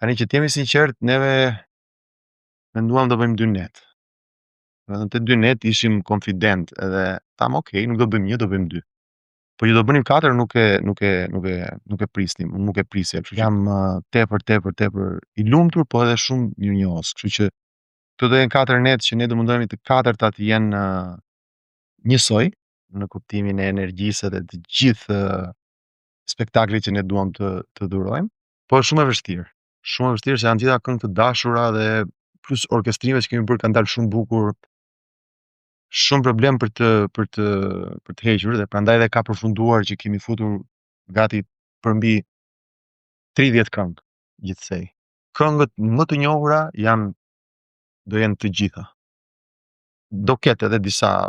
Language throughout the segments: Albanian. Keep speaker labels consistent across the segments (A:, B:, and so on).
A: Tani që t'jemi sinqert, neve menduam do bëjmë 2 net. Edhe te 2 net ishim konfident edhe tham okay, nuk do bëjmë 1, do bëjmë 2. Po që do bënim 4 nuk e prisnim, unë nuk e prisja. Jam tepër i lumtur, po edhe shumë mirënjohës. Kështu që këto do jenë 4 net që ne do mundohemi të katërta të jenë njësoj në kuptimin e energjisë dhe të gjithë spektaklit që ne duam të dhurojmë, po është shumë e vështirë. Shumë e vështirë se janë gjitha këngë të dashura dhe plus orkestrimet që kemi bërë kanë dalë shumë bukur. Shumë problem për të hequr dhe prandaj edhe ka përfunduar që kemi futur gati përmbi 30 këngë gjithsej. Këngët më të njohura do jenë të gjitha. Do ketë edhe disa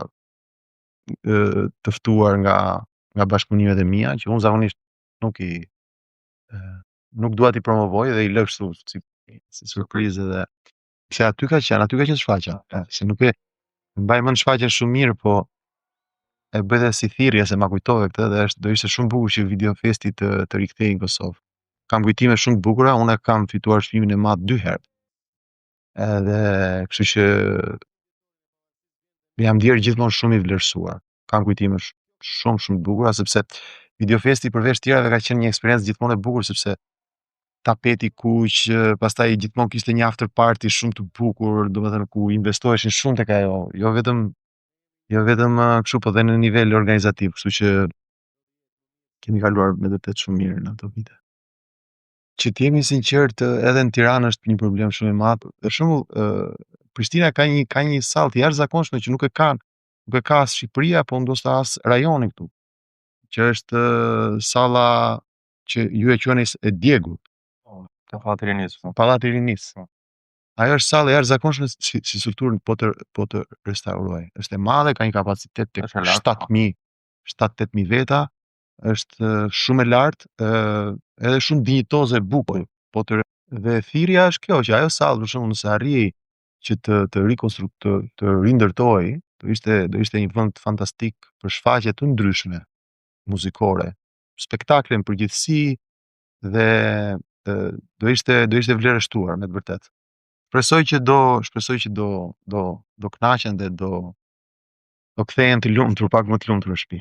A: të ftuar nga bashkëpunimet e mia që unë zakonisht nuk dua t'i promovoj dhe i lë kështu si surprizë dhe se aty ka qenë shfaqja. Se nuk e mbaj mend shfaqjen shumë mirë, po e bëj si thirrje se ma kujtove këtë dhe do ishte shumë bukur që Video Festi të rikthehej në Kosovë. Kam kujtime shumë të bukura, unë kam fituar çmimin e madh 2 herë. Edhe kështu që jam ndier gjithmonë shumë i vlerësuar. Kam kujtime shumë të bukura sepse Video Festi përveç tjerave ka qenë një eksperiencë gjithmonë e bukur sepse tapeti kuq, pastaj gjithmonë kishte një after party shumë të bukur, domethënë ku investoheshin shumë tek ajo, jo vetëm kështu, po edhe në nivel organizativ, kështu që kemi kaluar me vërtet shumë mirë në ato vite. Që t'jemi sinqert, edhe në Tiranë është një problem shumë i madh. Për shembull, Prishtina ka një sallë të jashtëzakonshme që nuk e ka as Shqipëria, po ndoshta as rajoni këtu, që është salla që ju e quheni e Djegut.
B: Pallati i Rinisë.
A: Pallati i Rinisë. Ajo është sallë e jashtëzakonshme si strukturë po të restauroj. Është e madhe, ka një kapacitet tek 7-8.000 veta, është shumë e lartë, edhe shumë dinjitoze e bukur. Dhe thirrja është kjo që ajo sallë për shembull nëse arrijej që të rindërtohej, do ishte një vend fantastik për shfaqje të ndryshme muzikore, spektakle në përgjithësi dhe do ishte vlerësuar me të vërtetë. Shpresoj që do kënaqen dhe do kthehen të lumtur, pak më të lumtur në shtëpi.